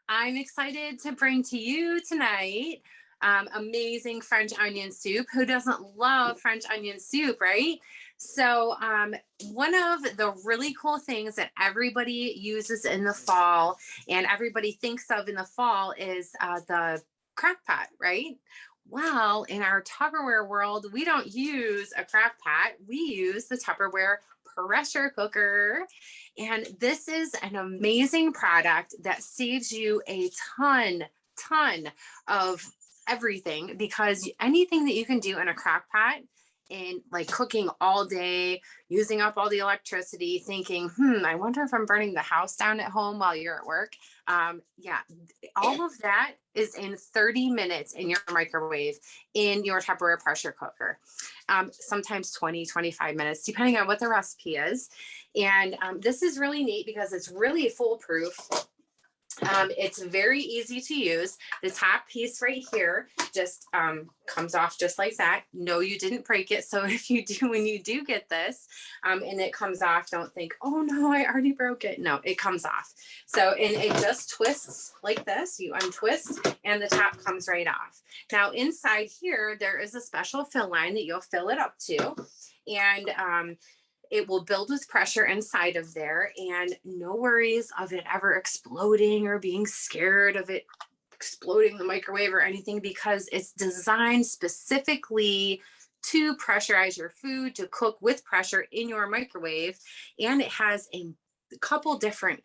I'm excited to bring to you tonight amazing French onion soup. Who doesn't love French onion soup, right? So, one of the really cool things that everybody uses in the fall and everybody thinks of in the fall is the crock pot, right? Well, in our Tupperware world, we don't use a crock pot. We use the Tupperware pressure cooker. And this is an amazing product that saves you a ton of everything, because anything that you can do in a crock pot and like cooking all day, using up all the electricity, thinking, I wonder if I'm burning the house down at home while you're at work. Yeah, all of that is in 30 minutes in your microwave in your Tupperware pressure cooker. Sometimes 20, 25 minutes, depending on what the recipe is. And this is really neat because it's really foolproof. It's very easy to use. The top piece right here just comes off just like that. No, you didn't break it. So if you do, when you do get this and it comes off, don't think, oh no, I already broke it. No, it comes off. So, and it just twists like this. You untwist and the top comes right off. Now inside here, there is a special fill line that you'll fill it up to. And it will build with pressure inside of there, and no worries of it ever exploding or being scared of it exploding the microwave or anything, because it's designed specifically to pressurize your food, to cook with pressure in your microwave. And it has a couple different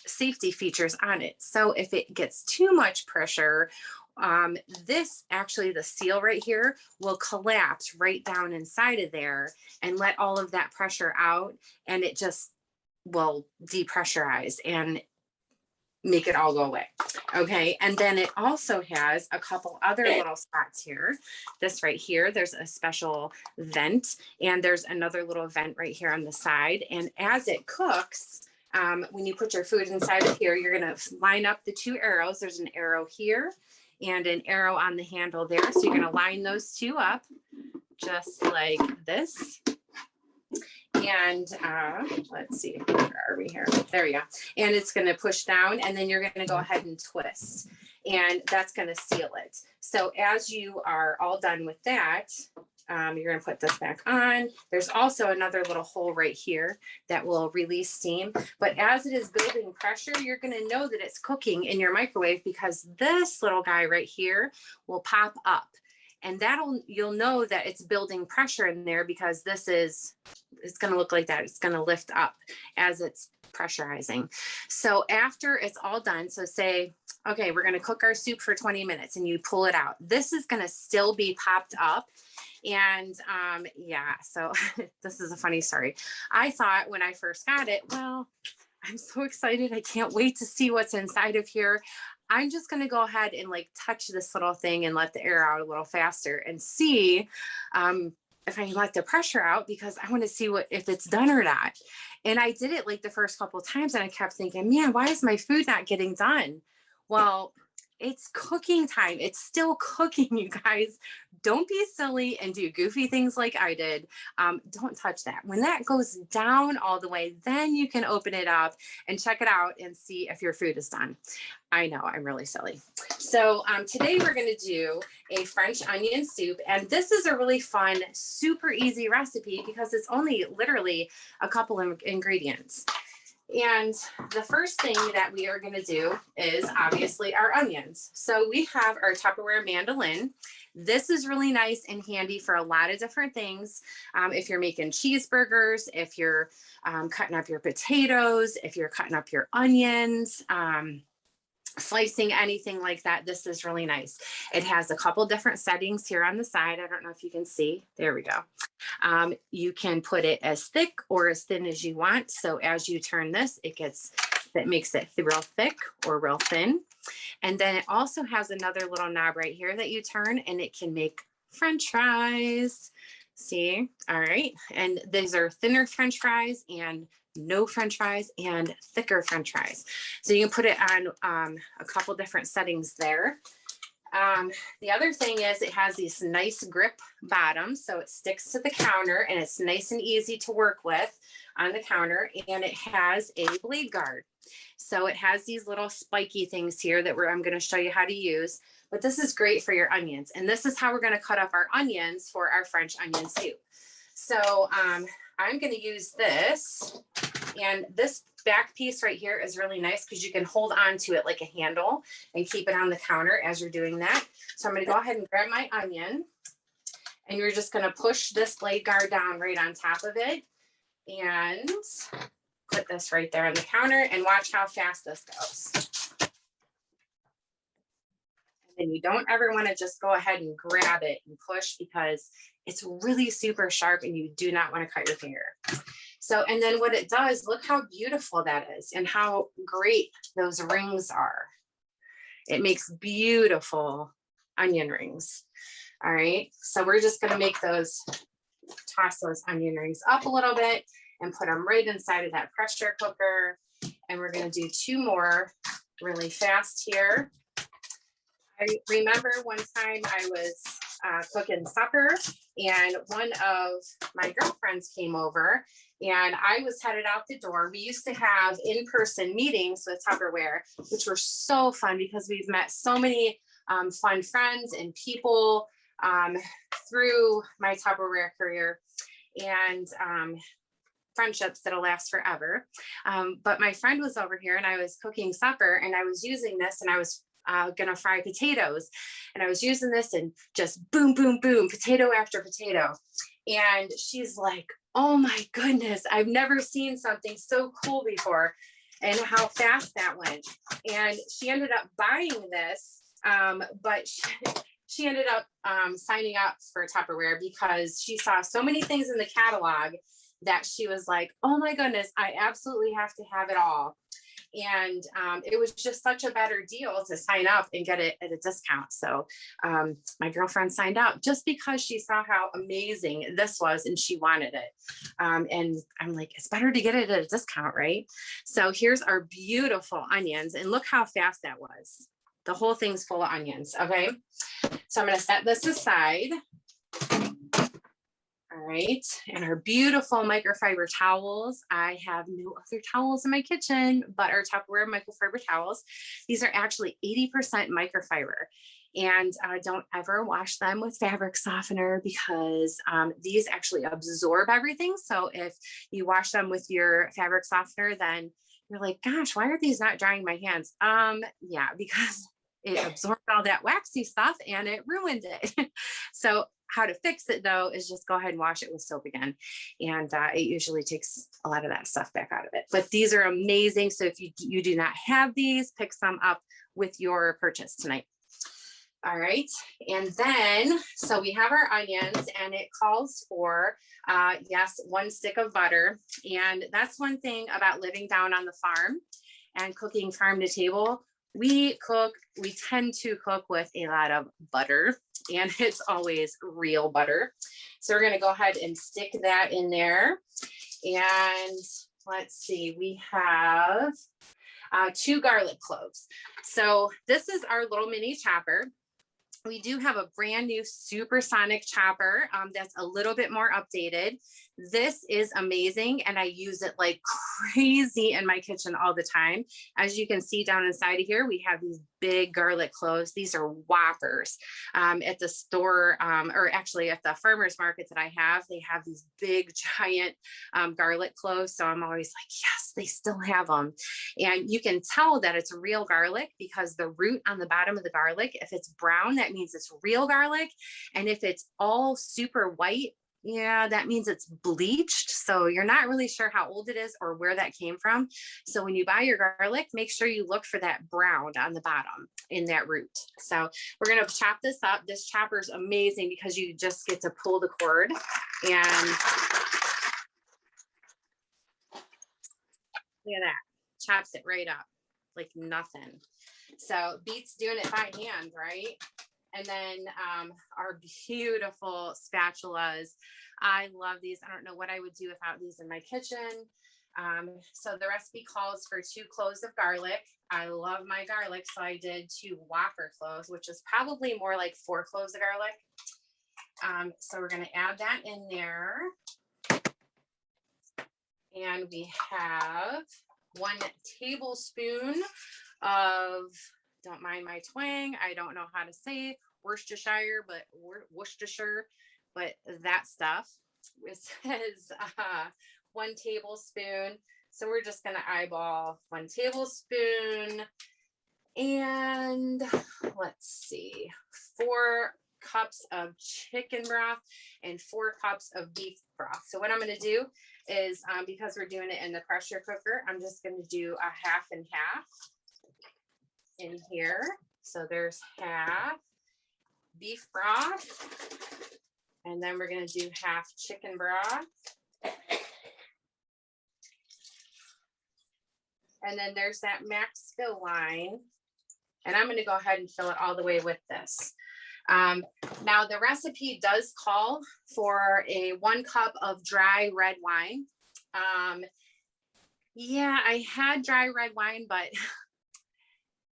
safety features on it. So if it gets too much pressure, this actually, the seal right here will collapse right down inside of there and let all of that pressure out, and it just will depressurize and make it all go away. Okay, and then it also has a couple other little spots here. This right here, there's a special vent, and there's another little vent right here on the side. And as it cooks, when you put your food inside of here, you're going to line up the two arrows. There's an arrow here and an arrow on the handle there. So you're going to line those two up just like this. And let's see, where are we here? There we go. And it's going to push down, and then you're going to go ahead and twist, and that's going to seal it. So as you are all done with that, you're going to put this back on. There's also another little hole right here that will release steam. But as it is building pressure, you're going to know that it's cooking in your microwave, because this little guy right here will pop up. And you'll know that it's building pressure in there, because it's going to look like that. It's going to lift up as it's pressurizing. So after it's all done, so say, okay, we're going to cook our soup for 20 minutes and you pull it out. This is going to still be popped up. And yeah, so this is a funny story. I thought when I first got it, well, I'm so excited. I can't wait to see what's inside of here. I'm just going to go ahead and like touch this little thing and let the air out a little faster and see if I can let the pressure out, because I want to see if it's done or not. And I did it like the first couple of times, and I kept thinking, man, why is my food not getting done? Well, it's cooking time. It's still cooking, you guys. Don't be silly and do goofy things like I did. Don't touch that. When that goes down all the way, then you can open it up and check it out and see if your food is done. I know, I'm really silly. So today we're going to do a French onion soup. And this is a really fun, super easy recipe, because it's only literally a couple of ingredients. And the first thing that we are going to do is obviously our onions. So we have our Tupperware Mandoline. This is really nice and handy for a lot of different things. If you're making cheeseburgers, if you're cutting up your potatoes, if you're cutting up your onions, slicing anything like that, this is really nice. It has a couple different settings here on the side. I don't know if you can see. There we go. You can put it as thick or as thin as you want. So as you turn this, that makes it real thick or real thin. And then it also has another little knob right here that you turn, and it can make French fries. See? All right. And these are thinner French fries and no French fries and thicker French fries. So you can put it on a couple different settings there. The other thing is it has these nice grip bottoms, so it sticks to the counter and it's nice and easy to work with on the counter, and it has a blade guard. So it has these little spiky things here that I'm going to show you how to use, but this is great for your onions. And this is how we're going to cut up our onions for our French onion soup. So I'm going to use this, and this back piece right here is really nice because you can hold on to it like a handle and keep it on the counter as you're doing that. So I'm going to go ahead and grab my onion, and you're just going to push this blade guard down right on top of it and put this right there on the counter, and watch how fast this goes. And then you don't ever want to just go ahead and grab it and push because it's really super sharp and you do not want to cut your finger. So, and then what it does, look how beautiful that is and how great those rings are. It makes beautiful onion rings. All right, so we're just going to make those, toss those onion rings up a little bit and put them right inside of that pressure cooker. And we're going to do 2 more really fast here. I remember one time I was cooking supper, and one of my girlfriends came over, and I was headed out the door. We used to have in-person meetings with Tupperware, which were so fun because we've met so many fun friends and people through my Tupperware career, and friendships that'll last forever. But my friend was over here and I was cooking supper, and I was using this, and I was gonna fry potatoes, and I was using this and just boom, boom, boom, potato after potato. And she's like, oh my goodness, I've never seen something so cool before, and how fast that went. And she ended up buying this, but she ended up signing up for Tupperware because she saw so many things in the catalog that she was like, oh my goodness, I absolutely have to have it all. And it was just such a better deal to sign up and get it at a discount. So my girlfriend signed up just because she saw how amazing this was and she wanted it. And I'm like, it's better to get it at a discount, right? So here's our beautiful onions, and look how fast that was. The whole thing's full of onions. Okay, so I'm going to set this aside. All right, and our beautiful microfiber towels. I have no other towels in my kitchen but our Tupperware microfiber towels. These are actually 80% microfiber, and don't ever wash them with fabric softener because these actually absorb everything. So if you wash them with your fabric softener, then you're like, gosh, why are these not drying my hands? Yeah, because it absorbed all that waxy stuff and it ruined it. So how to fix it though is just go ahead and wash it with soap again, and it usually takes a lot of that stuff back out of it. But these are amazing, so if you do not have these, pick some up with your purchase tonight. All right, and then so we have our onions, and it calls for yes, 1 stick of butter. And that's one thing about living down on the farm and cooking farm to table. We tend to cook with a lot of butter, and it's always real butter. So we're going to go ahead and stick that in there. And let's see, we have 2 garlic cloves. So this is our little mini chopper. We do have a brand new supersonic chopper that's a little bit more updated. This is amazing, and I use it like crazy in my kitchen all the time. As you can see down inside of here, we have these big garlic cloves. These are whoppers. At the store, or actually at the farmer's market that I have, they have these big giant garlic cloves. So I'm always like, yes, they still have them. And you can tell that it's real garlic because the root on the bottom of the garlic, if it's brown, that means it's real garlic. And if it's all super white, yeah, that means it's bleached. So you're not really sure how old it is or where that came from. So when you buy your garlic, make sure you look for that brown on the bottom in that root. So we're going to chop this up. This chopper is amazing because you just get to pull the cord, and look at that, chops it right up like nothing. So beats doing it by hand, right? And then our beautiful spatulas. I love these. I don't know what I would do without these in my kitchen. So the recipe calls for 2 cloves of garlic. I love my garlic, so I did 2 Whopper cloves, which is probably more like 4 cloves of garlic. So we're going to add that in there. And we have 1 tablespoon of, don't mind my twang, I don't know how to say Worcestershire, but Worcestershire, but that stuff. It says 1 tablespoon. So we're just going to eyeball 1 tablespoon. And let's see, 4 cups of chicken broth and 4 cups of beef broth. So what I'm going to do is, because we're doing it in the pressure cooker, I'm just going to do a half and half in here. So there's half beef broth, and then we're going to do half chicken broth. And then there's that max fill line. And I'm going to go ahead and fill it all the way with this. Now the recipe does call for a 1 cup of dry red wine. Yeah, I had dry red wine, but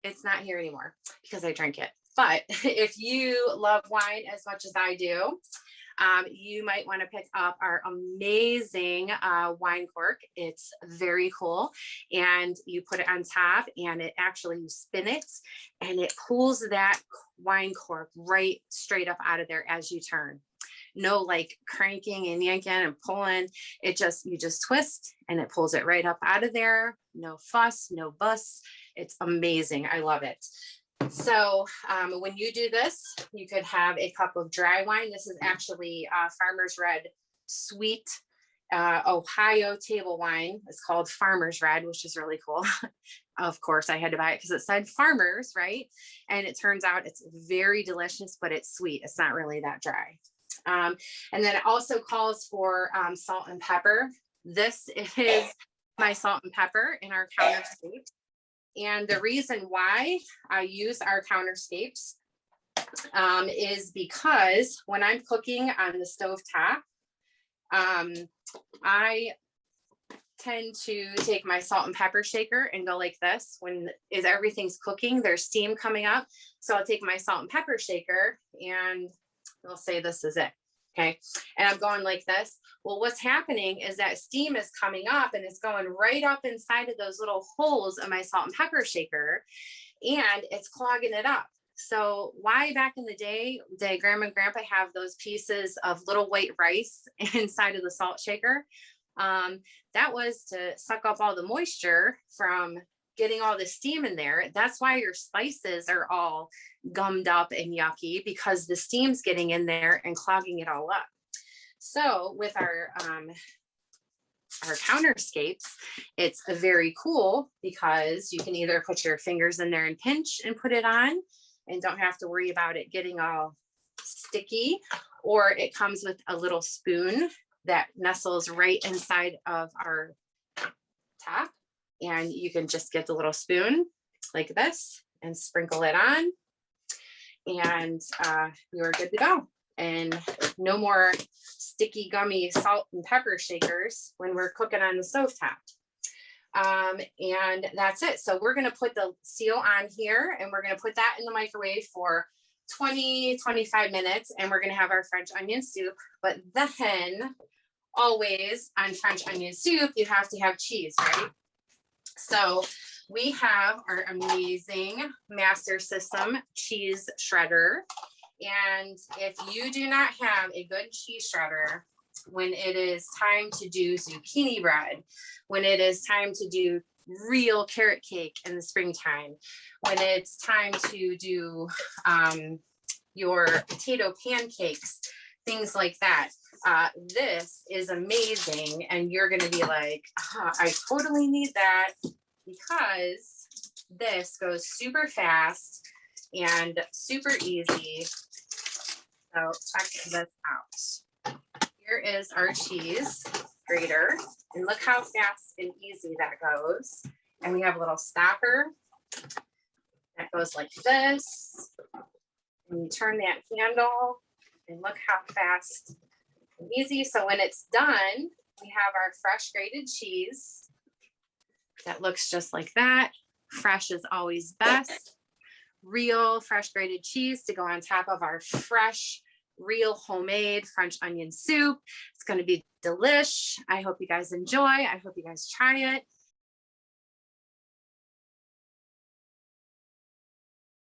it's not here anymore because I drank it. But if you love wine as much as I do, you might want to pick up our amazing wine cork. It's very cool. And you put it on top, and it actually, you spin it, and it pulls that wine cork right straight up out of there as you turn. No like cranking and yanking and pulling. You just twist and it pulls it right up out of there. No fuss, no fuss. It's amazing. I love it. So when you do this, you could have a cup of dry wine. This is actually Farmer's Red sweet Ohio table wine. It's called Farmer's Red, which is really cool. Of course, I had to buy it because it said Farmer's, right? And it turns out it's very delicious, but it's sweet. It's not really that dry. And then it also calls for salt and pepper. This is my salt and pepper in our counterscape. And the reason why I use our counterscapes is because when I'm cooking on the stove top, I tend to take my salt and pepper shaker and go like this. When everything's cooking, there's steam coming up. So I'll take my salt and pepper shaker and we'll say this is it. Okay. And I'm going like this. Well, what's happening is that steam is coming up and it's going right up inside of those little holes of my salt and pepper shaker, and it's clogging it up. So why back in the day did Grandma and Grandpa have those pieces of little white rice inside of the salt shaker? That was to suck up all the moisture from getting all the steam in there. That's why your spices are all gummed up and yucky, because the steam's getting in there and clogging it all up. So with our counterscapes, it's very cool because you can either put your fingers in there and pinch and put it on and don't have to worry about it getting all sticky, or it comes with a little spoon that nestles right inside of our top. And you can just get the little spoon like this and sprinkle it on, and you're good to go. And no more sticky, gummy salt and pepper shakers when we're cooking on the stovetop. And that's it. So we're going to put the seal on here, and we're going to put that in the microwave for 20-25 minutes, and we're going to have our French onion soup. But then always on French onion soup, you have to have cheese, right? So we have our amazing Master System cheese shredder. And if you do not have a good cheese shredder, when it is time to do zucchini bread, when it is time to do real carrot cake in the springtime, when it's time to do your potato pancakes, things like that, this is amazing. And you're going to be like, I totally need that, because this goes super fast and super easy. So check this out. Here is our cheese grater, and look how fast and easy that goes. And we have a little stopper that goes like this, and you turn that handle, and look how fast and easy. So when it's done, we have our fresh grated cheese, that looks just like that. Fresh is always best. Real fresh grated cheese to go on top of our fresh, real homemade French onion soup. It's going to be delish. I hope you guys enjoy. I hope you guys try it.